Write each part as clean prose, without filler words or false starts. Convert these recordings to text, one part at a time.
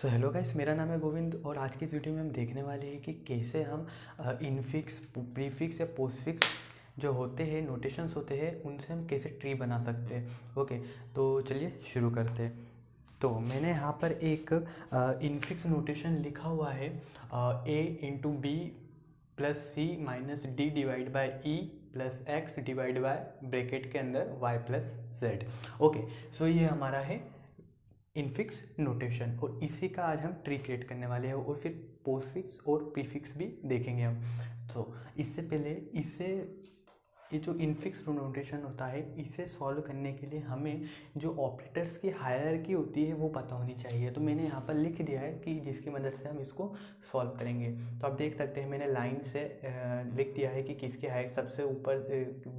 Hello guys, मेरा नाम है गोविंद और आज की इस वीडियो में हम देखने वाले हैं कि कैसे हम इनफिक्स, प्रीफिक्स या पोस्टफिक्स जो होते हैं, नोटेशंस होते हैं, उनसे हम कैसे ट्री बना सकते हैं। ओके, तो चलिए शुरू करते हैं। तो मैंने यहाँ पर एक इनफिक्स नोटेशन लिखा हुआ है, A into B plus C minus D divide by E plus X divide by bracket के अंदर Y plus Z. Okay, so ये हमारा है इनफिक्स नोटेशन और इसी का आज हम ट्री क्रिएट करने वाले हैं और फिर पोस्टफिक्स और प्रीफिक्स भी देखेंगे हम। तो इससे पहले ये जो इनफिक्स नोटेशन होता है, इसे सॉल्व करने के लिए हमें जो ऑपरेटर्स की हायरार्की होती है वो पता होनी चाहिए। तो मैंने यहाँ पर लिख दिया है कि जिसकी मदद से हम इसको सॉल्व करेंगे। तो आप देख सकते हैं मैंने लाइन से लिख दिया है कि किसकी हाइट सबसे ऊपर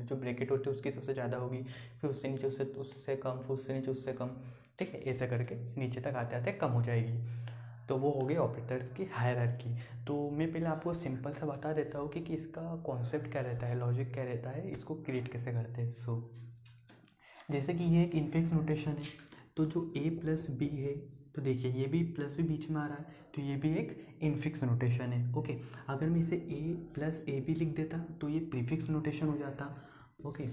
जो ब्रैकेट होती है उसकी सबसे ज़्यादा होगी, फिर उससे नीचे उससे कम, फिर उससे नीचे उससे कम, ठीक है। ऐसा करके नीचे तक आते आते कम हो जाएगी। तो वो हो गए ऑपरेटर्स की हायरार्की। तो मैं पहले आपको सिंपल सा बता देता हूँ कि इसका कॉन्सेप्ट क्या रहता है, लॉजिक क्या रहता है, इसको क्रिएट कैसे करते हैं। जैसे कि ये एक इनफिक्स नोटेशन है, तो जो a प्लस बी है, तो देखिए ये भी प्लस भी बीच में आ रहा है, तो ये भी एक इनफिक्स नोटेशन है। ओके, अगर मैं इसे a प्लस ए बी लिख देता तो ये प्रीफिक्स नोटेशन हो जाता। ओके,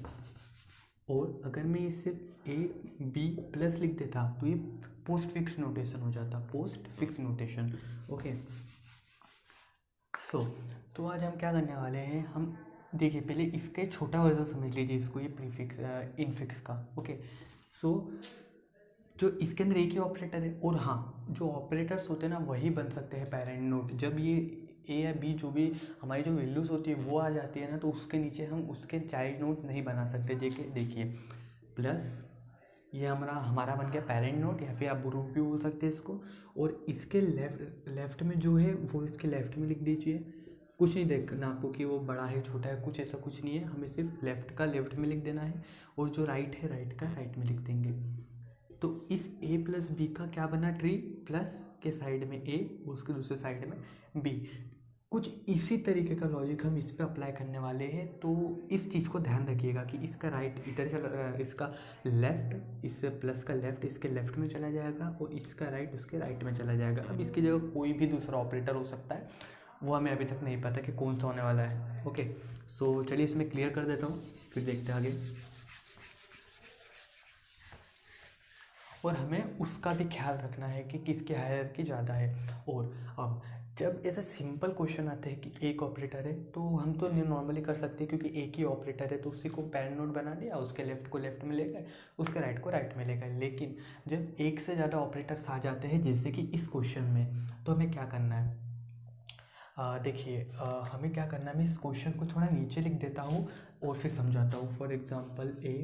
और अगर मैं इसे ए बी प्लस लिख देता तो ये पोस्ट फिक्स नोटेशन हो जाता, पोस्ट फिक्स नोटेशन। ओके, सो तो आज हम क्या करने वाले हैं, हम देखिए पहले इसका छोटा वर्जन समझ लीजिए इसको, ये प्रीफिक्स इनफिक्स का। ओके, सो जो इसके अंदर एक ही ऑपरेटर है, और हाँ, जो ऑपरेटर्स होते हैं ना वही बन सकते हैं पैरेंट नोट। जब ये ए या बी जो भी हमारी जो वैल्यूज़ होती है वो आ जाती है ना, तो उसके नीचे हम उसके चाइल्ड नोट नहीं बना सकते। देखिए प्लस ये हमारा बन गया पेरेंट नोट, या फिर आप रूट भी बोल सकते हैं इसको। और इसके लेफ्ट में जो है वो इसके लेफ्ट में लिख दीजिए। कुछ नहीं देखना आपको कि वो बड़ा है छोटा है, कुछ ऐसा कुछ नहीं है, हमें सिर्फ लेफ्ट का लेफ्ट में लिख देना है, और जो राइट है राइट का राइट में लिख देंगे। तो इस a प्लस बी का क्या बना, ट्री। प्लस के साइड में a, उसके दूसरे साइड में b। कुछ इसी तरीके का लॉजिक हम इस पे अप्लाई करने वाले हैं। तो इस चीज़ को ध्यान रखिएगा कि इसका राइट इधर चला, इसका लेफ्ट, इस प्लस का लेफ्ट इसके लेफ्ट में चला जाएगा, और इसका राइट उसके राइट में चला जाएगा। अब इसकी जगह कोई भी दूसरा ऑपरेटर हो सकता है, वो हमें अभी तक नहीं पता कि कौन सा होने वाला है। ओके, सो चलिए इसमें क्लियर कर देता हूँ, फिर देखते हैं आगे। और हमें उसका भी ख्याल रखना है कि किसकी हायरार्की ज़्यादा है। और अब जब ऐसे सिंपल क्वेश्चन आते हैं कि एक ऑपरेटर है, तो हम तो नॉर्मली कर सकते हैं क्योंकि एक ही ऑपरेटर है, तो उसी को पैरेंट नोट बना दिया, उसके लेफ्ट को लेफ्ट में ले गए, उसके राइट को राइट में ले गए। लेकिन जब एक से ज़्यादा ऑपरेटर्स आ जाते हैं, जैसे कि इस क्वेश्चन में, तो हमें क्या करना है। देखिए हमें क्या करना है, मैं इस क्वेश्चन को थोड़ा नीचे लिख देता हूँ और फिर समझाता हूँ। For example A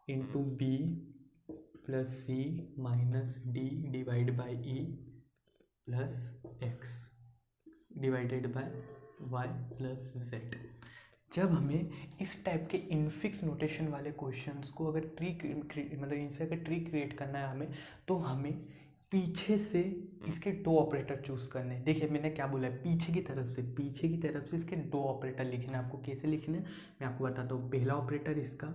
into B plus C minus D divide by E plus X divided by Y plus Z. जब हमें इस टाइप के इनफिक्स नोटेशन वाले क्वेश्चंस को अगर मतलब इनसे अगर ट्री क्रिएट करना है हमें, तो हमें पीछे से इसके दो ऑपरेटर चूज करने हैं। देखिए मैंने क्या बोला है, पीछे की तरफ से इसके दो ऑपरेटर लिखने हैं। आपको कैसे लिखने हैं मैं आपको बताता हूँ। पहला ऑपरेटर इसका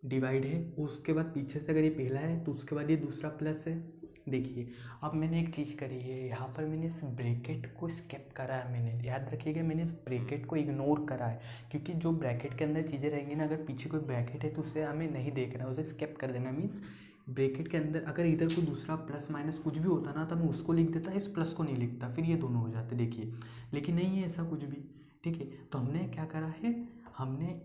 डिवाइड है, उसके बाद पीछे से अगर ये पहला है तो उसके बाद ये दूसरा प्लस है। देखिए अब मैंने एक चीज़ करी है, यहाँ पर मैंने इस ब्रैकेट को स्किप करा है। मैंने याद रखिएगा, मैंने इस ब्रैकेट को इग्नोर करा है, क्योंकि जो ब्रैकेट के अंदर चीज़ें रहेंगी ना, अगर पीछे कोई ब्रैकेट है तो उसे हमें नहीं देखना, उसे स्किप कर देना। मीन्स ब्रैकेट के अंदर अगर इधर कोई दूसरा प्लस माइनस कुछ भी होता ना, तो मैं उसको लिख देता, इस प्लस को नहीं लिखता, फिर ये दोनों हो जाते। देखिए लेकिन नहीं है ऐसा कुछ भी, ठीक है। तो हमने क्या करा है, हमने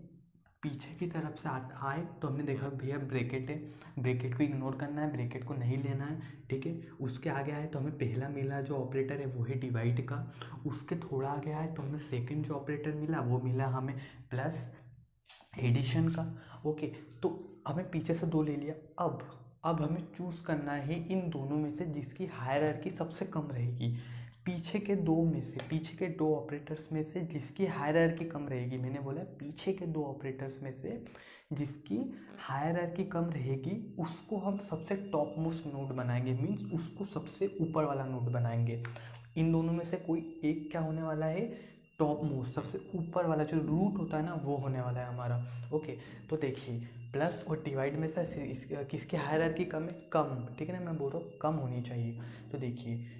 पीछे की तरफ से आए तो हमने देखा भैया ब्रैकेट है, ब्रैकेट को इग्नोर करना है, ब्रैकेट को नहीं लेना है, ठीक है। उसके आगे आए तो हमें पहला मिला जो ऑपरेटर है वो है डिवाइड का। उसके थोड़ा आगे आए तो हमें सेकंड जो ऑपरेटर मिला वो मिला हमें प्लस एडिशन का। ओके, तो हमें पीछे से दो ले लिया। अब हमें चूज़ करना है इन दोनों में से जिसकी हायरार्की सबसे कम रहेगी। पीछे के दो ऑपरेटर्स में से जिसकी हायरार्की कम रहेगी। मैंने बोला पीछे के दो ऑपरेटर्स में से जिसकी हायरार्की कम रहेगी उसको हम सबसे टॉप मोस्ट नोड बनाएंगे, मीन्स उसको सबसे ऊपर वाला नोड बनाएंगे। इन दोनों में से कोई एक क्या होने वाला है, टॉप मोस्ट, सबसे ऊपर वाला जो रूट होता है ना वो होने वाला है हमारा। ओके, तो देखिए प्लस और डिवाइड में से किसकी हायरार्की कम है, कम, ठीक है ना, मैं बोल रहा हूँ कम होनी चाहिए। तो देखिए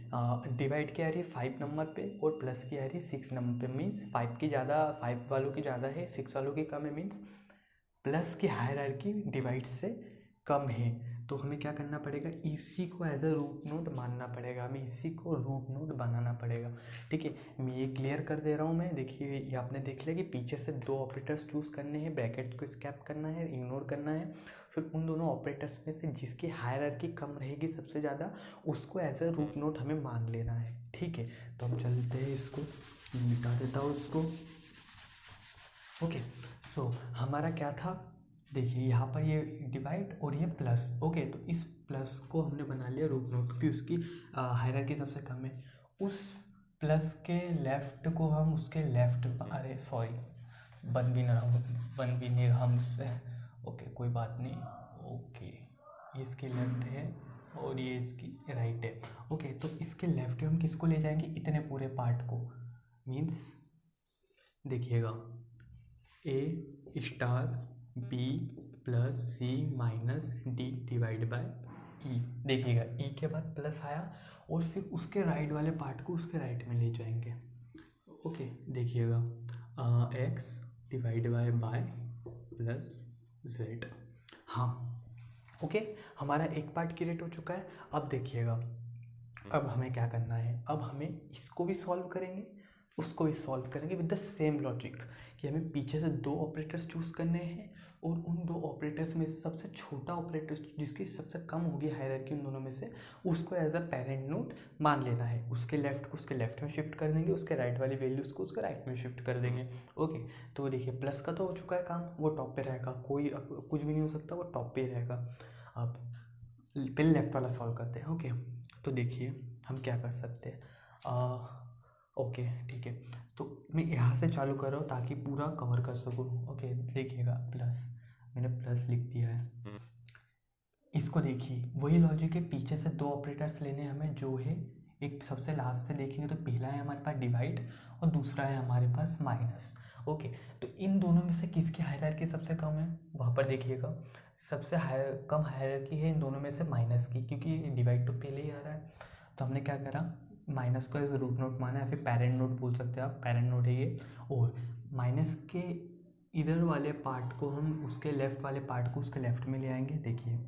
डिवाइड की आ रही है 5 नंबर पे और प्लस की आ रही है 6 नंबर पे, मीन्स 5 वालों की ज़्यादा है, 6 वालों की कम है, मीन्स प्लस की हायरार्की डिवाइड से कम है। तो हमें क्या करना पड़ेगा, इसी को एज अ रूट नोड मानना पड़ेगा, हमें इसी को रूट नोड बनाना पड़ेगा, ठीक है। मैं ये क्लियर कर दे रहा हूँ मैं। देखिए ये आपने देख लिया कि पीछे से 2 ऑपरेटर्स चूज़ करने हैं, ब्रैकेट को स्कैप करना है, इग्नोर करना है, फिर उन दोनों ऑपरेटर्स में से जिसकी हायरार्की कम रहेगी सबसे ज़्यादा, उसको एज अ रूट नोड हमें मान लेना है, ठीक है। तो हम चलते हैं, इसको मिटा देता हूँ उसको। ओके सो हमारा क्या था, देखिए यहाँ पर ये डिवाइड और ये प्लस, ओके। तो इस प्लस को हमने बना लिया रूट नोड क्योंकि उसकी हायरार्की सबसे कम है। उस प्लस के लेफ्ट को हम उसके लेफ्ट, अरे सॉरी बन भी नहीं रहा मुझसे, ओके कोई बात नहीं, ओके ये इसके लेफ्ट है और ये इसकी राइट है, ओके। तो इसके लेफ्ट में हम किसको ले जाएंगे, इतने पूरे पार्ट को, मीन्स देखिएगा A star B plus C minus D divide by E, देखिएगा ई के बाद प्लस आया और फिर उसके राइट वाले पार्ट को उसके राइट में ले जाएंगे, ओके। देखिएगा x divide bye plus Z, हाँ ओके। हमारा एक पार्ट क्रिएट हो चुका है। अब देखिएगा अब हमें क्या करना है, अब हमें इसको भी सॉल्व करेंगे, उसको भी सॉल्व करेंगे विद द सेम लॉजिक कि हमें पीछे से 2 ऑपरेटर्स चूज़ करने हैं और उन 2 ऑपरेटर्स में से सबसे छोटा ऑपरेटर जिसकी सबसे कम होगी हायरार्की उन दोनों में से, उसको एज अ पेरेंट नोड मान लेना है। उसके लेफ्ट को उसके लेफ्ट में शिफ्ट कर देंगे, उसके राइट वाली वैल्यूज़ को उसके राइट में शिफ्ट कर देंगे, ओके। तो देखिए प्लस का तो हो चुका है काम, वो टॉप पे रहेगा, कोई अब कुछ भी नहीं हो सकता, वो टॉप पे ही रहेगा। अब पहले लेफ्ट वाला सॉल्व करते हैं, ओके। तो देखिए हम क्या कर सकते हैं, ओके ठीक है। तो मैं यहाँ से चालू कर रहा हूँ ताकि पूरा कवर कर सकूँ, ओके। देखिएगा प्लस, मैंने प्लस लिख दिया है। इसको देखिए वही लॉजिक है, पीछे से 2 ऑपरेटर्स लेने हमें, जो है एक सबसे लास्ट से देखेंगे तो पहला है हमारे पास डिवाइड और दूसरा है हमारे पास माइनस, ओके। तो इन दोनों में से किसकी हायरार्की सबसे कम है, वहाँ पर देखिएगा सबसे कम हायरार्की है इन दोनों में से माइनस की, क्योंकि डिवाइड तो पहले ही आ रहा है। तो हमने क्या करा, माइनस को एज रूट नोट माना, या फिर पेरेंट नोट बोल सकते हैं आप, पेरेंट नोट है ये। और माइनस के इधर वाले पार्ट को हम उसके लेफ्ट वाले पार्ट को उसके लेफ्ट में ले आएंगे, देखिए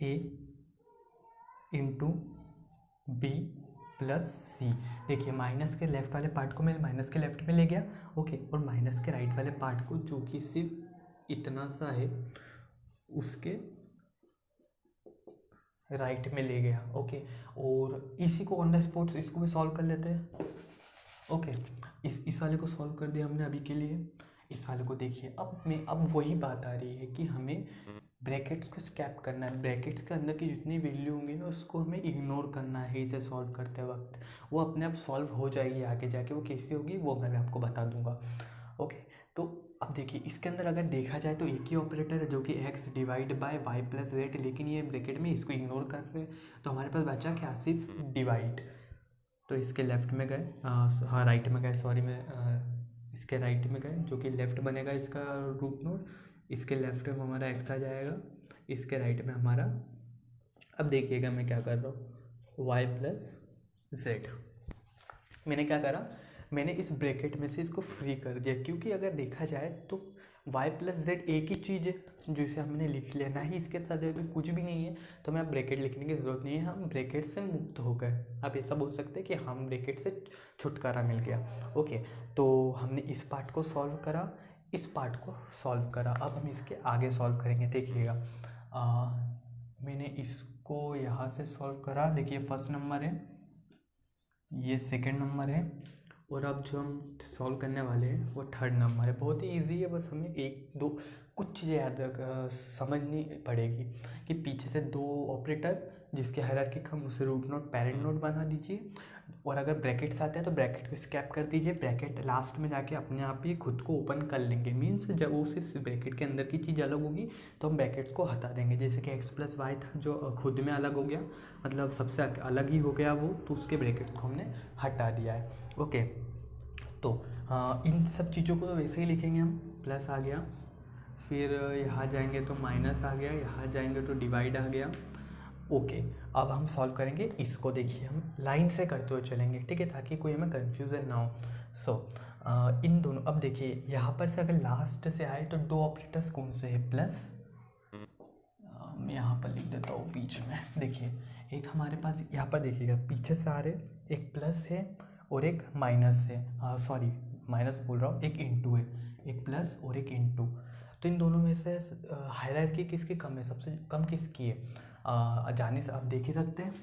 ए इंटू बी प्लस सी, देखिए माइनस के लेफ्ट वाले पार्ट को मैं माइनस के लेफ्ट में ले गया, ओके। और माइनस के राइट वाले पार्ट को जो कि सिर्फ इतना सा है उसके राइट में ले गया, ओके। और इसी को ऑन द स्पॉट इसको भी सॉल्व कर लेते हैं, ओके। इस वाले को सॉल्व कर दिया हमने अभी के लिए। इस वाले को देखिए अब वही बात आ रही है कि हमें ब्रैकेट्स को स्कैप करना है, ब्रैकेट्स के अंदर की जितनी वैल्यू होंगी ना उसको हमें इग्नोर करना है इसे सॉल्व करते वक्त, वो अपने आप सॉल्व हो जाएगी आगे जाके, वो कैसे होगी वो मैं आपको बता दूंगा, ओके। तो अब देखिए इसके अंदर अगर देखा जाए तो एक ही ऑपरेटर है जो कि X divide by Y plus Z, लेकिन ये ब्रैकेट में इसको इग्नोर कर रहे हैं, तो हमारे पास बचा क्या, सिर्फ डिवाइड। तो इसके लेफ्ट में गए, हाँ राइट में गए, सॉरी मैं इसके राइट में गए, जो कि लेफ्ट बनेगा इसका रूट नोड, इसके लेफ्ट में हमारा एक्स आ जाएगा, इसके राइट में हमारा, अब देखिएगा मैं क्या कर रहा हूँ, वाई प्लस जेड। मैंने क्या करा, मैंने इस ब्रैकेट में से इसको फ्री कर दिया, क्योंकि अगर देखा जाए तो y प्लस जेड एक ही चीज़ है जिसे हमने लिख लिया, ना ही इसके साथ में कुछ भी नहीं है, तो हमें ब्रैकेट लिखने की ज़रूरत नहीं है, हम ब्रैकेट से मुक्त हो गए। आप ऐसा बोल सकते हैं कि हम ब्रैकेट से छुटकारा मिल गया, ओके। तो हमने इस पार्ट को सॉल्व करा, इस पार्ट को सॉल्व करा, अब हम इसके आगे सॉल्व करेंगे। देखिएगा मैंने इसको यहाँ से सॉल्व करा, देखिए फर्स्ट नंबर है, ये सेकेंड नंबर है, और अब जो हम सॉल्व करने वाले हैं वो थर्ड नंबर है। बहुत ही इजी है, बस हमें एक दो कुछ चीज़ें याद समझनी पड़ेगी कि पीछे से 2 ऑपरेटर जिसके हायरार्की कम, उसे रूट नोट पेरेंट नोट बना दीजिए, और अगर ब्रैकेट्स आते हैं तो ब्रैकेट को स्कैप कर दीजिए, ब्रैकेट लास्ट में जाके अपने आप ही खुद को ओपन कर लेंगे, मीन्स जब वो सिर्फ ब्रैकेट के अंदर की चीज़ अलग होगी तो हम ब्रैकेट्स को हटा देंगे, जैसे कि एक्स प्लस वाई था जो खुद में अलग हो गया, मतलब सबसे अलग ही हो गया वो, तो उसके ब्रैकेट को हमने हटा दिया है, ओके। तो इन सब चीज़ों को तो वैसे ही लिखेंगे हम, प्लस आ गया, फिर यहाँ जाएंगे तो माइनस आ गया, यहाँ जाएंगे तो डिवाइड आ गया। ओके, अब हम सॉल्व करेंगे इसको। देखिए हम लाइन से करते हुए चलेंगे, ठीक है, ताकि कोई हमें कन्फ्यूज़न ना हो। सो इन दोनों, अब देखिए यहाँ पर से अगर लास्ट से आए तो दो ऑपरेटर्स कौन से है, प्लस, मैं यहाँ पर लिख देता हूँ बीच में। देखिए एक हमारे पास यहाँ पर देखिएगा पीछे से आ रहे, एक प्लस है और एक माइनस है, सॉरी माइनस बोल रहा हूँ, एक इंटू है, एक प्लस और एक इंटू। तो इन दोनों में से हायरार्की किसकी कम है, सबसे कम किसकी है? जाने से आप देख ही सकते हैं,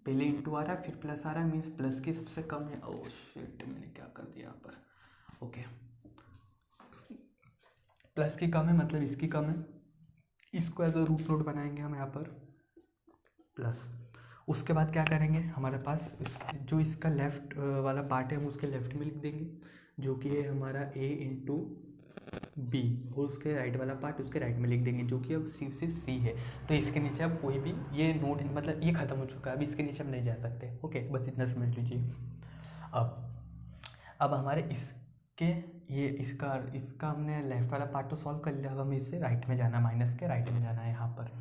पहले इंटू आ रहा है फिर प्लस आ रहा है, मीन्स प्लस की सबसे कम है। ओह शिट, मैंने क्या कर दिया यहाँ पर। ओके, प्लस की कम है मतलब इसकी कम है, इसको एज अ रूट नोट बनाएंगे हम यहाँ पर प्लस। उसके बाद क्या करेंगे, हमारे पास जो इसका लेफ्ट वाला पार्ट है हम उसके लेफ्ट में लिख देंगे, जो कि है हमारा a इंटू बी, और उसके राइट वाला पार्ट उसके राइट में लिख देंगे, जो कि अब सिर्फ सी है। तो इसके नीचे अब कोई भी ये नोट, मतलब ये ख़त्म हो चुका है, अब इसके नीचे हम नहीं जा सकते। ओके, बस इतना समझ लीजिए। अब हमारे इसके ये इसका हमने लेफ्ट वाला पार्ट तो सॉल्व कर लिया, अब हमें इससे राइट में जाना, माइनस के राइट में जाना है यहाँ पर।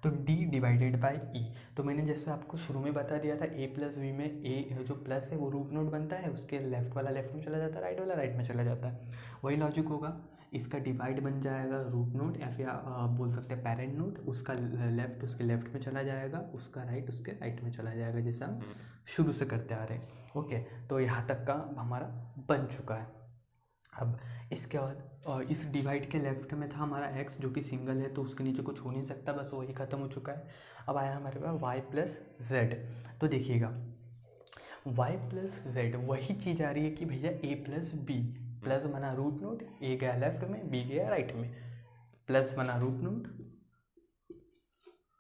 तो d डिवाइडेड बाई ई, तो मैंने जैसे आपको शुरू में बता दिया था a प्लस वी में a जो प्लस है वो रूट नोट बनता है, उसके लेफ्ट वाला लेफ्ट में चला जाता है, राइट वाला राइट में चला जाता है। वही लॉजिक होगा, इसका डिवाइड बन जाएगा रूट नोट, या फिर आप बोल सकते हैं पेरेंट नोट, उसका लेफ्ट उसके लेफ्ट में चला जाएगा, उसका राइट उसके राइट में चला जाएगा, जैसे हम शुरू से करते आ रहे हैं। ओके, तो यहाँ तक का हमारा बन चुका है। अब इसके बाद इस डिवाइड के लेफ्ट में था हमारा x, जो कि सिंगल है तो उसके नीचे कुछ हो नहीं सकता, बस वही ख़त्म हो चुका है। अब आया हमारे पास y प्लस जेड। तो देखिएगा y प्लस जेड वही चीज़ आ रही है कि भैया a प्लस बी, प्लस बना रूट नोट, a गया लेफ्ट में b गया राइट में, प्लस बना रूट नोट,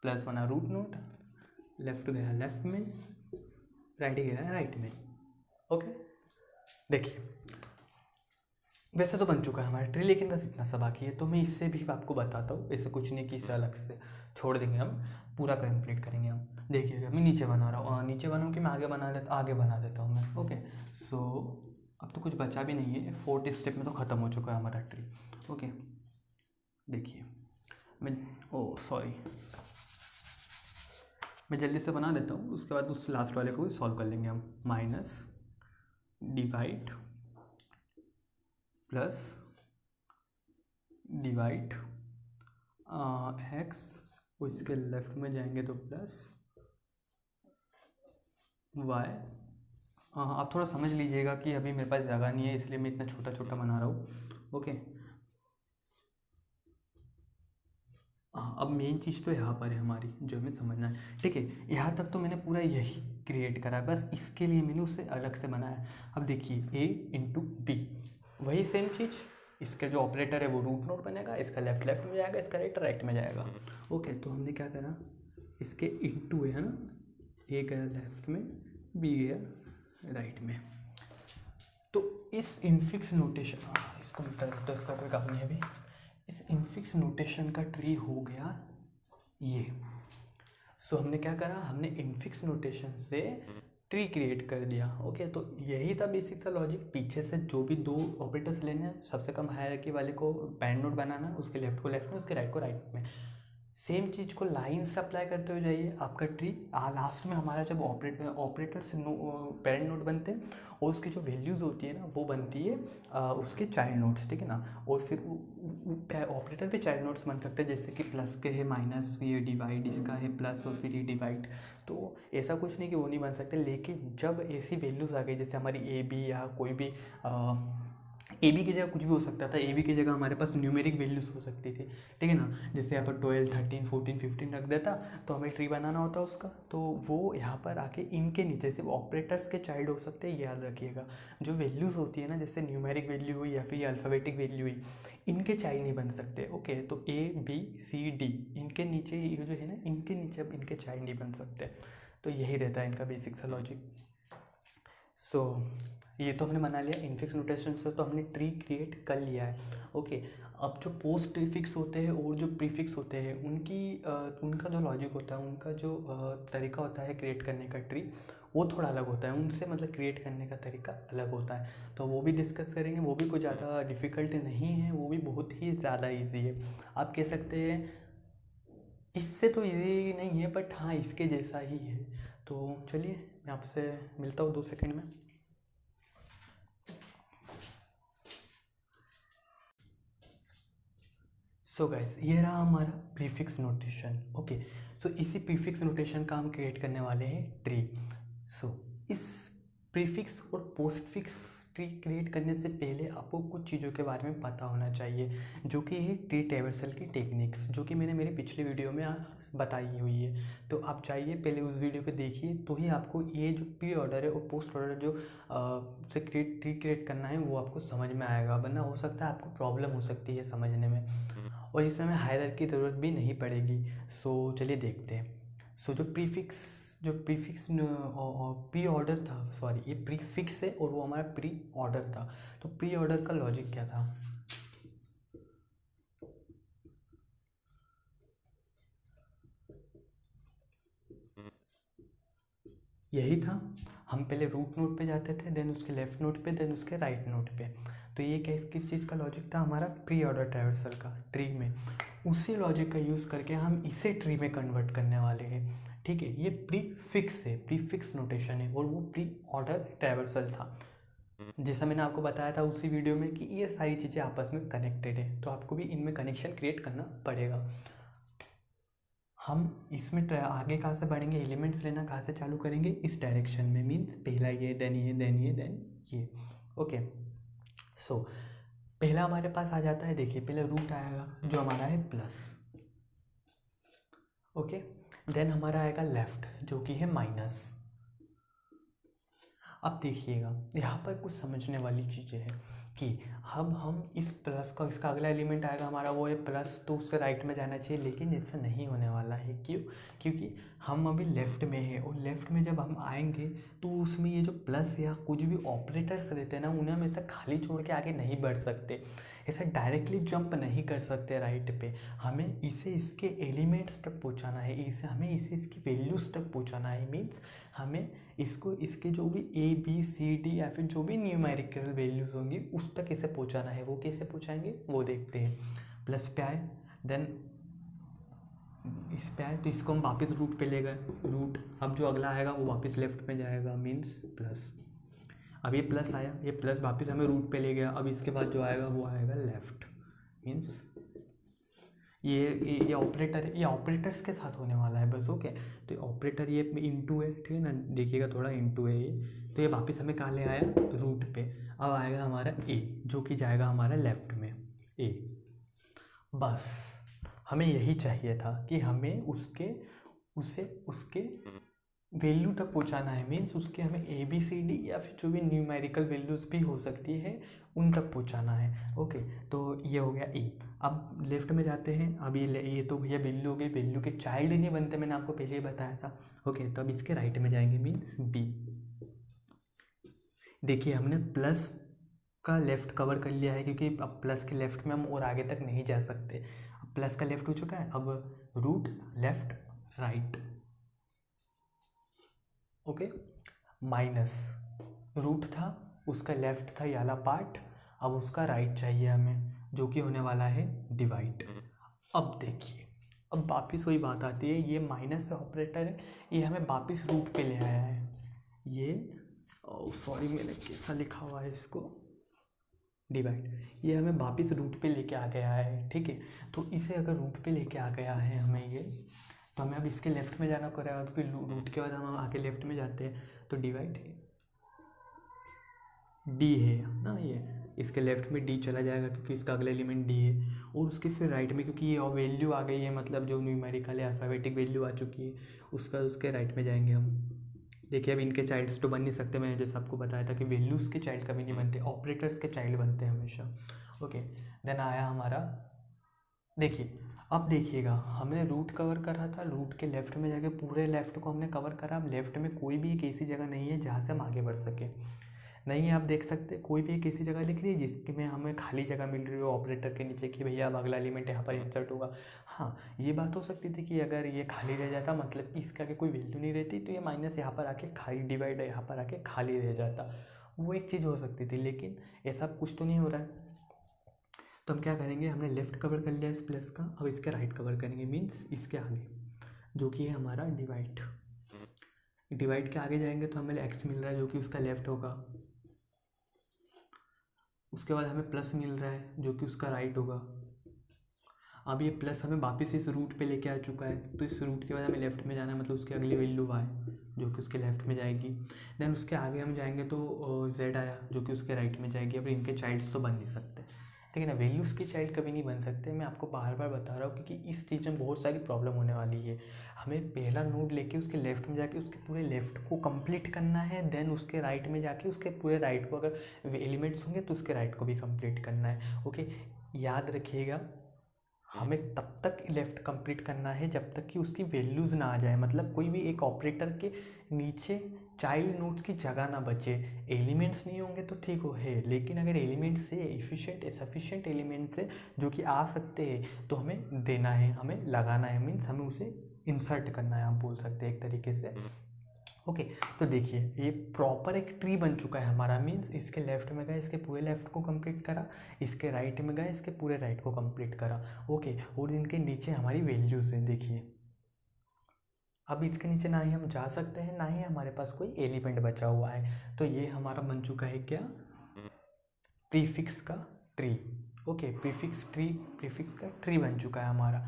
प्लस बना रूट नोट, लेफ्ट गया लेफ्ट में, राइट गया राइट में। ओके, देखिए वैसे तो बन चुका है हमारा ट्री, लेकिन बस इतना सा बाकी है, तो मैं इससे भी आपको बताता हूँ। ऐसे कुछ नहीं कि इसे अलग से छोड़ देंगे, हम पूरा कंप्लीट करेंगे हम। देखिएगा मैं नीचे बना रहा हूँ, नीचे बनाऊँ कि मैं आगे बना देता हूँ मैं। ओके, सो अब तो कुछ बचा भी नहीं है, 4th स्टेप में तो ख़त्म हो चुका है हमारा ट्री। ओके, देखिए मैं जल्दी से बना देता हूँ, उसके बाद उस लास्ट वाले को सॉल्व कर लेंगे हम। Minus divide plus divide x, इसके लेफ्ट में जाएंगे तो प्लस वाई। आप थोड़ा समझ लीजिएगा कि अभी मेरे पास जगह नहीं है, इसलिए मैं इतना छोटा छोटा बना रहा हूँ। ओके, अब मेन चीज़ तो यहाँ पर है हमारी, जो हमें समझना है। ठीक है, यहाँ तक तो मैंने पूरा यही क्रिएट करा है, बस इसके लिए मैंने उसे अलग से बनाया। अब देखिए a इंटू बी, वही सेम चीज़, इसका जो ऑपरेटर है वो रूट नोट बनेगा, इसका लेफ्ट लेफ्ट में जाएगा, इसका राइट राइट में जाएगा। ओके, तो हमने क्या करा, इसके इंटू है ना, a गया लेफ्ट में, b गया राइट में। तो इस इनफिक्स नोटेशन, इसको तो इसका कोई काम नहीं है अभी, इस इनफिक्स नोटेशन का ट्री हो गया ये। सो हमने क्या करा, हमने इनफिक्स नोटेशन से ट्री क्रिएट कर दिया। ओके, तो यही था बेसिक सा लॉजिक। पीछे से जो भी दो ऑपरेटर्स लेने हैं, सबसे कम हायरार्की वाले को पैरेंट नोड बनाना, उसके लेफ्ट को लेफ्ट में, उसके राइट को राइट में। सेम चीज़ को लाइन से अप्लाई करते हुए जाइए, आपका ट्री लास्ट में हमारा जब ऑपरेटर्स पेरेंट नोड बनते हैं और उसकी जो वैल्यूज़ होती है ना, वो बनती है उसके चाइल्ड नोड्स, ठीक है ना। और फिर ऑपरेटर पे चाइल्ड नोड्स बन सकते हैं, जैसे कि प्लस के है माइनस, ये डिवाइड, इसका है प्लस और फिर ये डिवाइड। तो ऐसा कुछ नहीं कि वो नहीं बन सकते, लेकिन जब ऐसी वैल्यूज़ आ गई, जैसे हमारी ए बी या कोई भी ए बी की जगह कुछ भी हो सकता था, ए बी की जगह हमारे पास न्यूमेरिक वैल्यूज़ हो सकती थी, ठीक है ना। जैसे यहाँ पर 12, 13, 14, 15 रख देता, तो हमें ट्री बनाना होता उसका, तो वो यहाँ पर आके इनके नीचे से ऑपरेटर्स के चाइल्ड हो सकते हैं, याद रखिएगा। जो वैल्यूज़ होती है ना, जैसे न्यूमेरिक वैल्यू हुई या फिर अल्फ़ाबेटिक वैल्यू हुई, इनके चाइल्ड नहीं बन सकते। ओके, तो ए बी सी डी इनके नीचे ये जो है ना, इनके नीचे अब इनके चाइल्ड नहीं बन सकते। तो यही रहता है इनका बेसिक सा लॉजिक। सो ये तो हमने बना लिया इनफिक्स नोटेशन से, तो हमने ट्री क्रिएट कर लिया है। ओके, अब जो पोस्ट प्रीफिक्स होते हैं और जो प्रीफिक्स होते हैं उनका जो लॉजिक होता है, उनका जो तरीका होता है क्रिएट करने का ट्री, वो थोड़ा अलग होता है उनसे, मतलब क्रिएट करने का तरीका अलग होता है। तो वो भी डिस्कस करेंगे, वो भी कुछ ज़्यादा डिफ़िकल्ट नहीं है, वो भी बहुत ही ज़्यादा ईजी है। आप कह सकते हैं इससे तो इजी नहीं है, बट हाँ इसके जैसा ही है। तो चलिए मैं आपसे मिलता हूँ 2 सेकंड में। सो गाइस, ये रहा हमारा प्रीफिक्स नोटेशन। ओके, सो इसी प्रीफिक्स नोटेशन का हम क्रिएट करने वाले हैं ट्री। सो इस प्रीफिक्स और पोस्टफिक्स ट्री क्रिएट करने से पहले आपको कुछ चीज़ों के बारे में पता होना चाहिए, जो कि है ट्री ट्रैवर्सल की टेक्निक्स, जो कि मैंने मेरी पिछली वीडियो में बताई हुई है। तो आप चाहिए पहले उस वीडियो को देखिए, तो ही आपको ये जो प्री ऑर्डर है और पोस्ट ऑर्डर जो से ट्री क्रिएट करना है वो आपको समझ में आएगा, वरना हो सकता है आपको प्रॉब्लम हो सकती है समझने में, और इसमें हमें हायरार्की की ज़रूरत भी नहीं पड़ेगी। सो चलिए देखते हैं। सो जो प्रीफिक्स प्री ऑर्डर था, सॉरी ये प्रीफिक्स है और वो हमारा प्री ऑर्डर था। तो प्री ऑर्डर का लॉजिक क्या था? यही था, हम पहले रूट नोड पे जाते थे, देन उसके लेफ्ट नोड पे, देन उसके राइट नोड पे। तो ये किस चीज़ का लॉजिक था? हमारा प्री ऑर्डर ट्रैवर्सल का ट्री में। उसी लॉजिक का यूज़ करके हम इसे ट्री में कन्वर्ट करने वाले हैं। ठीक है, ये प्री फिक्स है, प्री फिक्स नोटेशन है, और वो प्री ऑर्डर ट्रैवर्सल था। जैसा मैंने आपको बताया था उसी वीडियो में कि ये सारी चीज़ें आपस में कनेक्टेड है, तो आपको भी इनमें कनेक्शन क्रिएट करना पड़ेगा। हम इसमें आगे कहाँ से बढ़ेंगे, एलिमेंट्स लेना कहाँ से चालू करेंगे, इस डायरेक्शन में, मीन्स पहला ये, देन ये, देन ये, देन ये। ओके, सो पहला हमारे पास आ जाता है, देखिए पहले रूट आएगा जो हमारा है प्लस। ओके, देन हमारा आएगा लेफ्ट जो कि है माइनस। अब देखिएगा यहाँ पर कुछ समझने वाली चीज़ें हैं कि हम इस प्लस का, इसका अगला एलिमेंट आएगा हमारा वो है प्लस, तो उससे राइट में जाना चाहिए, लेकिन ऐसा नहीं होने वाला है। क्यों? क्योंकि हम अभी लेफ़्ट में हैं, और लेफ़्ट में जब हम आएंगे तो उसमें ये जो प्लस या कुछ भी ऑपरेटर्स रहते हैं ना, उन्हें हम ऐसा खाली छोड़ के आगे नहीं बढ़ सकते, ऐसा डायरेक्टली जंप नहीं कर सकते राइट पे। हमें इसे इसके एलिमेंट्स तक पहुँचाना है, हमें इसे इसकी वैल्यूज़ तक पहुँचाना है। मीन्स हमें इसको इसके जो भी ए बी सी डी या फिर जो भी न्यूमेरिकल वैल्यूज़ होंगी उस तक इसे पहुंचाना है। वो कैसे पहुंचाएंगे वो देखते हैं। प्लस पे आए, देन इस पे आए, तो इसको हम वापस रूट पे ले गए, रूट। अब जो अगला आएगा वो वापस लेफ्ट में जाएगा, मीन्स प्लस। अब ये प्लस आया, ये प्लस वापस हमें रूट पे ले गया, अब इसके बाद जो आएगा वो आएगा लेफ्ट, मीन्स ये ऑपरेटर है, ये ऑपरेटर्स के साथ होने वाला है बस। ओके, तो ये ऑपरेटर ये इंटू है, ठीक है ना, देखिएगा थोड़ा इंटू है ये, तो ये वापस हमें कहाँ ले आया, रूट पे। अब आएगा हमारा ए जो कि जाएगा हमारा लेफ्ट में, ए। बस हमें यही चाहिए था कि हमें उसके वैल्यू तक पहुंचाना है। मीन्स उसके हमें ए बी सी डी या फिर जो भी न्यूमेरिकल वैल्यूज़ भी हो सकती है उन तक पहुंचाना है। ओके, तो ये हो गया ए। अब लेफ्ट में जाते हैं, अब ये तो भैया वैल्यू हो गई, वैल्यू के चाइल्ड नहीं बनते, मैंने आपको पहले ही बताया था। ओके, तो अब इसके राइट में जाएंगे, मीन्स बी। देखिए हमने प्लस का लेफ्ट कवर कर लिया है, क्योंकि अब प्लस के लेफ्ट में हम और आगे तक नहीं जा सकते। अब प्लस का लेफ्ट हो चुका है, अब root left right. Okay, minus root था, उसका लेफ्ट था ये वाला पार्ट, अब उसका राइट चाहिए हमें, जो कि होने वाला है डिवाइड। अब देखिए, अब वापस वही बात आती है, ये माइनस ऑपरेटर है, ये हमें वापस रूट पे ले आया है। ये सॉरी मैंने कैसा लिखा हुआ है इसको, डिवाइड, ये हमें वापस रूट पे लेके आ गया है। ठीक है, तो इसे अगर रूट पे लेके आ गया है हमें ये, तो हमें अब इसके लेफ्ट में जाना पड़ेगा, क्योंकि रूट के बाद हम आगे लेफ्ट में जाते हैं। तो डिवाइड डी है ना, ये इसके लेफ्ट में डी चला जाएगा क्योंकि इसका अगला एलिमेंट डी है, और उसके फिर राइट में, क्योंकि ये वैल्यू आ गई है, मतलब जो न्यूमेरिकल है अल्फ़ाबेटिक वैल्यू आ चुकी है, उसके राइट में जाएंगे हम। देखिए अब इनके चाइल्ड्स तो बन नहीं सकते, मैंने जैसे आपको बताया था कि वैल्यूज़ के चाइल्ड कभी नहीं बनते, ऑपरेटर्स के चाइल्ड बनते हैं हमेशा। ओके, देन आया हमारा, देखिए अब देखिएगा, हमने रूट कवर करा था, रूट के लेफ्ट में जाके पूरे लेफ्ट को हमने कवर करा। अब लेफ्ट में कोई भी एक ऐसी जगह नहीं है जहाँ से हम आगे बढ़ सके, नहीं है। आप देख सकते हैं कोई भी एक ऐसी जगह दिख रही है जिसमें हमें खाली जगह मिल रही हो ऑपरेटर के नीचे कि भैया अब अगला एलिमेंट यहाँ पर इंसर्ट होगा। हाँ, ये बात हो सकती थी कि अगर ये खाली रह जाता, मतलब कि इसका आगे कोई वैल्यू नहीं रहती, तो ये माइनस यहाँ पर आके खाली डिवाइड यहाँ पर आके खाली रह जाता, वो एक चीज़ हो सकती थी। लेकिन ऐसा कुछ तो नहीं हो रहा है। तो हम क्या करेंगे, हमने लेफ्ट कवर कर लिया इस प्लस का, अब इसके राइट कवर करेंगे, मीन्स इसके आगे जो कि है हमारा डिवाइड। डिवाइड के आगे जाएंगे तो हमें एक्स मिल रहा है जो कि उसका लेफ्ट होगा। उसके बाद हमें प्लस मिल रहा है जो कि उसका राइट होगा। अब ये प्लस हमें वापस इस रूट पे लेके आ चुका है, तो इस रूट के बाद हमें लेफ्ट में जाना है, मतलब उसकी अगली वैल्यू y जो कि उसके लेफ्ट में जाएगी। देन उसके आगे हम जाएंगे तो z आया जो कि उसके राइट में जाएगी। अब इनके चाइल्ड्स तो बन नहीं सकते, ठीक है ना, वैल्यूज़ के चाइल्ड कभी नहीं बन सकते। मैं आपको बार बार बता रहा हूँ क्योंकि इस चीज़ में बहुत सारी प्रॉब्लम होने वाली है। हमें पहला नोड लेके उसके लेफ्ट में जाके उसके पूरे लेफ्ट को कंप्लीट करना है, देन उसके राइट में जाके उसके पूरे राइट को, अगर एलिमेंट्स होंगे तो उसके राइट को भी कंप्लीट करना है। ओके, याद रखिएगा, हमें तब तक लेफ़्ट कंप्लीट करना है जब तक कि उसकी वैल्यूज़ ना आ जाए, मतलब कोई भी एक ऑपरेटर के नीचे चाइल्ड नोड्स की जगह ना बचे। एलिमेंट्स नहीं होंगे तो ठीक हो है, लेकिन अगर एलिमेंट्स से सफिशिएंट एलिमेंट्स है जो कि आ सकते हैं तो हमें देना है, हमें लगाना है, मीन्स हमें उसे इंसर्ट करना है, आप बोल सकते हैं एक तरीके से। ओके, तो देखिए ये प्रॉपर एक ट्री बन चुका है हमारा, मीन्स इसके लेफ्ट में गए इसके पूरे लेफ्ट को कंप्लीट करा, इसके राइट में गए इसके पूरे राइट को कंप्लीट करा। ओके, और इनके नीचे हमारी वैल्यूज़ हैं, देखिए अब इसके नीचे ना ही हम जा सकते हैं ना ही हमारे पास कोई एलिमेंट बचा हुआ है। तो ये हमारा बन चुका है क्या, प्रीफिक्स का ट्री। ओके, प्रीफिक्स का ट्री बन चुका है हमारा।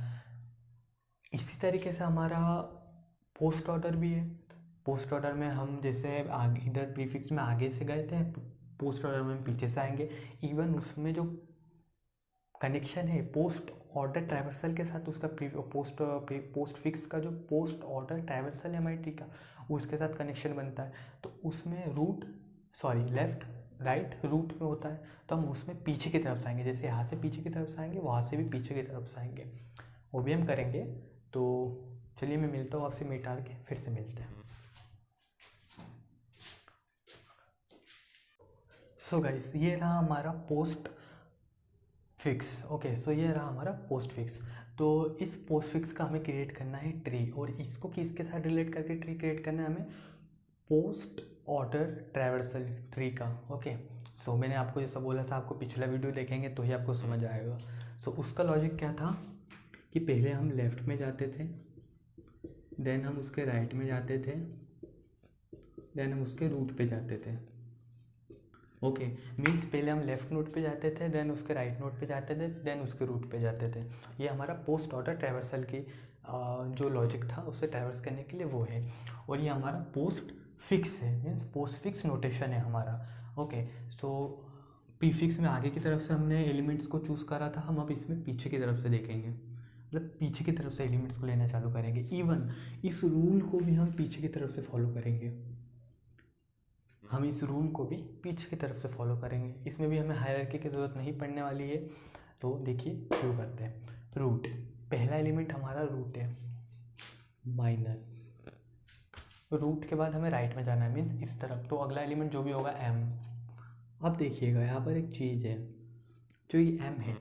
इसी तरीके से हमारा पोस्ट ऑर्डर भी है। पोस्ट ऑर्डर में हम जैसे आगे इधर प्रीफिक्स में आगे से गए थे, पोस्ट ऑर्डर में हम पीछे से आएंगे। इवन उसमें जो कनेक्शन है पोस्ट ऑर्डर ट्रैवर्सल के साथ, उसका पोस्ट फिक्स का जो पोस्ट ऑर्डर ट्रैवर्सल है MIT का, उसके साथ कनेक्शन बनता है। तो उसमें लेफ्ट राइट रूट में होता है, तो हम उसमें पीछे की तरफ से आएंगे, जैसे यहाँ से पीछे की तरफ से आएंगे वहाँ से भी पीछे की तरफ से आएंगे, वो भी हम करेंगे। तो चलिए मैं मिलता हूँ आपसे मिटार के, फिर से मिलते हैं। सो गाइस, ये रहा हमारा पोस्ट फिक्स। ओके, सो ये रहा हमारा पोस्ट फिक्स। तो इस पोस्ट फिक्स का हमें क्रिएट करना है ट्री, और इसको किसके साथ रिलेट करके ट्री क्रिएट करना है हमें, पोस्ट ऑर्डर ट्रैवर्सल ट्री का। ओके, सो मैंने आपको जैसा बोला था, आपको पिछला वीडियो देखेंगे तो ही आपको समझ आएगा। सो उसका लॉजिक क्या था कि पहले हम लेफ़्ट में जाते थे, देन हम उसके राइट में जाते थे, देन हम उसके रूट पे जाते थे। ओके, मीन्स पहले हम लेफ्ट नोड पे जाते थे, देन उसके राइट नोड पे जाते थे, देन उसके रूट पे जाते थे। ये हमारा पोस्ट ऑर्डर ट्रैवर्सल की जो लॉजिक था उससे ट्रैवर्स करने के लिए वो है। और ये हमारा पोस्ट फिक्स है, मीन्स पोस्ट फिक्स नोटेशन है हमारा। ओके, सो प्रीफिक्स में आगे की तरफ से हमने एलिमेंट्स को चूज़ करा था, हम अब इसमें पीछे की तरफ से देखेंगे, मतलब पीछे की तरफ से एलिमेंट्स को लेना चालू करेंगे। इवन इस रूल को भी हम पीछे की तरफ से फॉलो करेंगे, हम इस रूल को भी पीछे की तरफ से फॉलो करेंगे। इसमें भी हमें हायरार्की की ज़रूरत नहीं पड़ने वाली है। तो देखिए शुरू करते हैं। रूट, पहला एलिमेंट हमारा रूट है, माइनस रूट के बाद हमें राइट में जाना है, मीन्स इस तरफ, तो अगला एलिमेंट जो भी होगा m। अब देखिएगा यहाँ पर एक चीज़ है, जो ये m है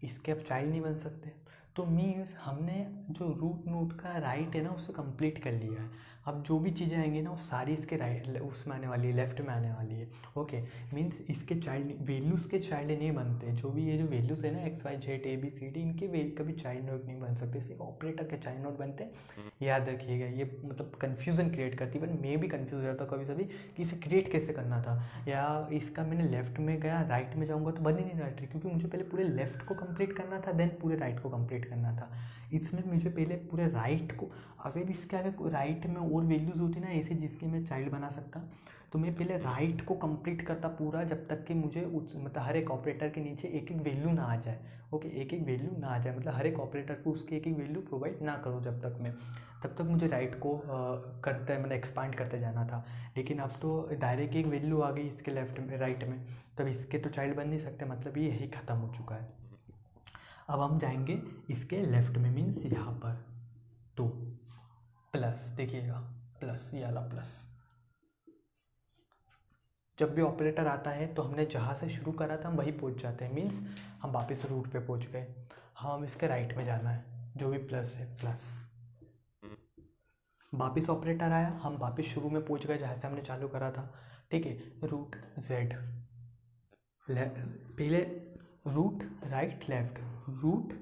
इसके अब चाइल्ड नहीं बन सकते, तो मीन्स हमने जो रूट नोड का राइट है ना उसे कंप्लीट कर लिया है। अब जो भी चीज़ें आएंगी ना वो सारी इसके राइट उसमें आने वाली है, लेफ्ट में आने वाली है। ओके, मीन्स इसके चाइल्ड वैल्यूज़ के चाइल्ड नहीं बनते, जो भी ये जो वैल्यूज़ है ना XYZ ABCD, इनके कभी चाइल्ड नोड नहीं बन सकते, सिर्फ ऑपरेटर के चाइल्ड नोड बनते हैं। याद रखिएगा, ये मतलब कन्फ्यूज़न क्रिएट करती है, बट मैं भी कन्फ्यूज़ हो जाता हूँ कभी कभी कि इसे क्रिएट कैसे करना था, या इसका मैंने लेफ्ट में गया राइट में जाऊँगा तो बन ही नहीं रहा ट्री, क्योंकि मुझे पहले पूरे लेफ्ट को कंप्लीट करना था, देन पूरे राइट को कंप्लीट करना था। इसमें मुझे पहले पूरे राइट को, अगर इसके आगे राइट में और वैल्यूज़ होती ना ऐसे जिसके मैं चाइल्ड बना सकता, तो मैं पहले राइट को कंप्लीट करता पूरा, जब तक कि मुझे मतलब हर एक ऑपरेटर के नीचे एक एक वैल्यू ना आ जाए। ओके, एक एक वैल्यू ना आ जाए, मतलब हर एक ऑपरेटर को उसकी एक एक वैल्यू प्रोवाइड ना करूँ जब तक मैं, तब तक मुझे राइट को करते मतलब एक्सपांड करते जाना था। लेकिन अब तो डायरेक्ट एक वैल्यू आ गई इसके लेफ्ट में राइट में, तब इसके तो चाइल्ड बन नहीं सकते, मतलब ये यही ख़त्म हो चुका है। अब हम जाएंगे इसके लेफ्ट में, मीन्स यहाँ पर। तो प्लस देखिएगा, प्लस, ये वाला प्लस। जब भी ऑपरेटर आता है तो हमने जहाँ से शुरू करा था हम वहीं पहुँच जाते हैं, मीन्स हम वापस रूट पे पहुँच गए। हम इसके राइट में जाना है, जो भी प्लस है प्लस। वापस ऑपरेटर आया, हम वापस शुरू में पहुँच गए जहाँ से हमने चालू करा था। ठीक है, रूट जेड, पहले रूट राइट लेफ्ट, रूट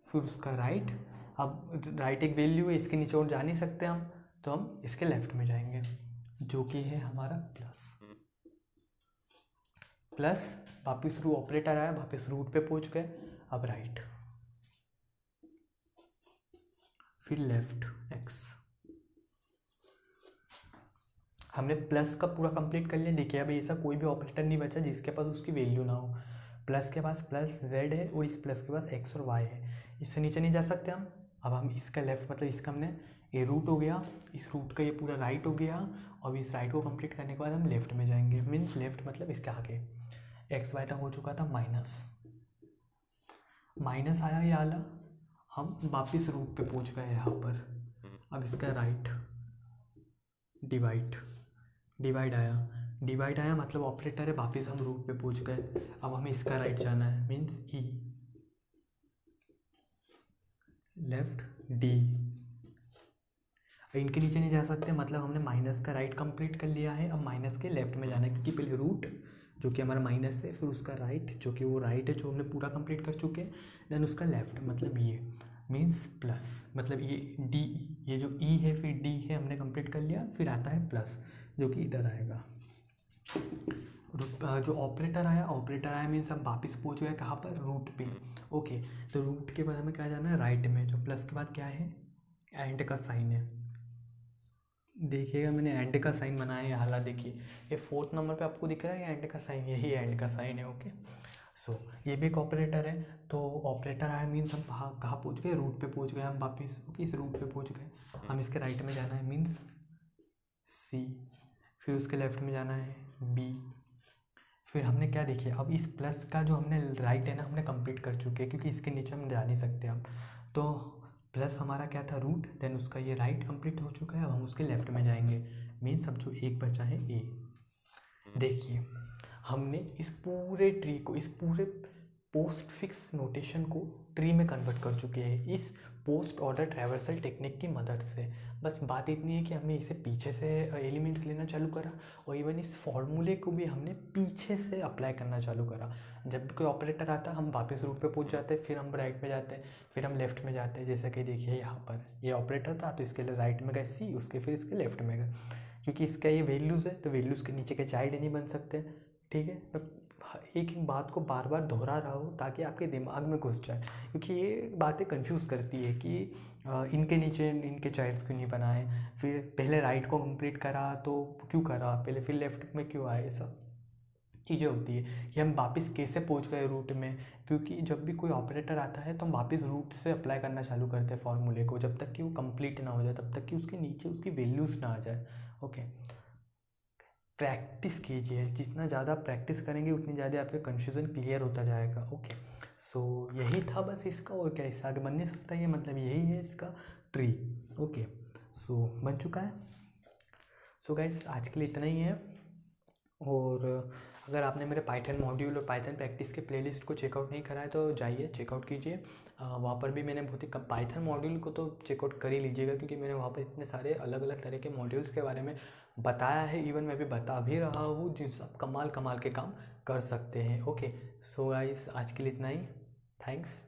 फिर उसका राइट। अब राइट एक वैल्यू है, इसके नीचे और जा नहीं सकते हम, तो हम इसके लेफ्ट में जाएंगे, जो कि है हमारा प्लस। प्लस वापस रू ऑपरेटर आया, वापस रूट पे पहुंच गए। अब राइट, फिर लेफ्ट एक्स। हमने प्लस का पूरा कंप्लीट कर लिया। देखिए अब ऐसा कोई भी ऑपरेटर नहीं बचा जिसके पास उसकी वैल्यू ना हो। प्लस के पास प्लस जेड है और इस प्लस के पास एक्स और वाई है, इससे नीचे नहीं जा सकते हम। अब हम इसका लेफ्ट, मतलब इसका हमने ये रूट हो गया, इस रूट का ये पूरा राइट हो गया। और इस राइट को कंप्लीट करने के बाद हम लेफ्ट में जाएंगे, मीन्स लेफ्ट मतलब इसके आगे। एक्स वाई तक हो चुका था, माइनस, माइनस आया ये आला, हम वापस रूट पे पहुंच गए यहाँ पर। अब इसका राइट, डिवाइड, डिवाइड आया मतलब ऑपरेटर है, वापस हम रूट पे पहुंच गए। अब हमें इसका राइट जाना है, मीन्स ई, लेफ्ट डी। इनके नीचे नहीं जा सकते, मतलब हमने माइनस का राइट कंप्लीट कर लिया है। अब माइनस के लेफ्ट में जाना है, क्योंकि पहले रूट जो कि हमारा माइनस है, फिर उसका राइट जो कि वो राइट है जो हमने पूरा कंप्लीट कर चुके हैं, देन उसका लेफ्ट मतलब ये, मीन्स प्लस, मतलब ये डी, ये जो ई है फिर डी है हमने कंप्लीट कर लिया, फिर आता है प्लस जो कि इधर आएगा। जो ऑपरेटर आया मीन्स हम वापस पहुंच गए कहाँ पर, रूट पे। ओके, तो रूट के बाद हमें क्या जाना है, राइट में। जो प्लस के बाद क्या है, एंड का साइन है। देखिएगा मैंने एंड का साइन बनाया है, हालांकि देखिए ये 4th नंबर पे आपको दिख रहा है एंड का साइन, यही एंड का साइन है। ओके, सो ये भी एक ऑपरेटर है। तो ऑपरेटर आया मीन्स हम कहाँ पहुँच गए, रूट पे पहुँच गए हम वापस। ओके, इस रूट पे पहुँच गए, हम इसके राइट में जाना है, मीन्स सी, फिर उसके लेफ्ट में जाना है बी। फिर हमने क्या देखिए, अब इस प्लस का जो हमने राइट है ना, हमने कंप्लीट कर चुके हैं, क्योंकि इसके नीचे हम जा नहीं सकते अब। तो प्लस हमारा क्या था, रूट, देन उसका ये राइट कंप्लीट हो चुका है। अब हम उसके लेफ्ट में जाएंगे, मीन्स अब जो एक बचा है ए। देखिए हमने इस पूरे ट्री को, इस पूरे पोस्ट फिक्स नोटेशन को ट्री में कन्वर्ट कर चुके हैं इस पोस्ट ऑर्डर ट्रैवर्सल टेक्निक की मदद से। बस बात इतनी है कि हमने इसे पीछे से एलिमेंट्स लेना चालू करा, और इवन इस फॉर्मूले को भी हमने पीछे से अप्लाई करना चालू करा। जब भी कोई ऑपरेटर आता हम वापस रूट पे पहुंच जाते, फिर हम राइट में जाते, फिर हम लेफ्ट में जाते। जैसे कि देखिए यहाँ पर ये ऑपरेटर था तो इसके लिए राइट में गए सी, उसके फिर इसके लेफ्ट में गए, क्योंकि इसका ये वैल्यूज़ है तो वैल्यूज़ के नीचे के चाइल्ड नहीं बन सकते। ठीक है, एक एक बात को बार बार दोहरा रहा हूँ ताकि आपके दिमाग में घुस जाए, क्योंकि ये बातें कंफ्यूज करती है कि इनके नीचे इनके चाइल्ड्स क्यों नहीं बनाए, फिर पहले राइट को कंप्लीट करा तो क्यों करा पहले, फिर लेफ्ट में क्यों आए, ये सब चीज़ें होती है कि हम वापस कैसे पहुंच गए रूट में। क्योंकि जब भी कोई ऑपरेटर आता है तो हम वापस रूट से अप्लाई करना चालू करते हैं फॉर्मूले को, जब तक कि वो कंप्लीट ना हो जाए, तब तक कि उसके नीचे उसकी वैल्यूज़ ना आ जाए। ओके, प्रैक्टिस कीजिए, जितना ज़्यादा प्रैक्टिस करेंगे उतनी ज़्यादा आपका कन्फ्यूज़न क्लियर होता जाएगा। ओके, सो यही था बस इसका, और क्या इससे आगे बन नहीं सकता, ये मतलब यही है इसका ट्री। ओके, सो बन चुका है। सो गाइस आज के लिए इतना ही है। और अगर आपने मेरे पाइथन मॉड्यूल और पाइथन प्रैक्टिस के प्लेलिस्ट को चेकआउट नहीं करा है तो जाइए चेकआउट कीजिए। वहाँ पर भी मैंने बहुत ही कम, पाइथन मॉड्यूल को तो चेकआउट कर ही लीजिएगा, क्योंकि मैंने वहाँ पर इतने सारे अलग अलग तरह के मॉड्यूल्स के बारे में बताया है। इवन मैं भी बता भी रहा हूँ जिनसे आप कमाल कमाल के काम कर सकते हैं। ओके, सो गाइस आज के लिए इतना ही, थैंक्स।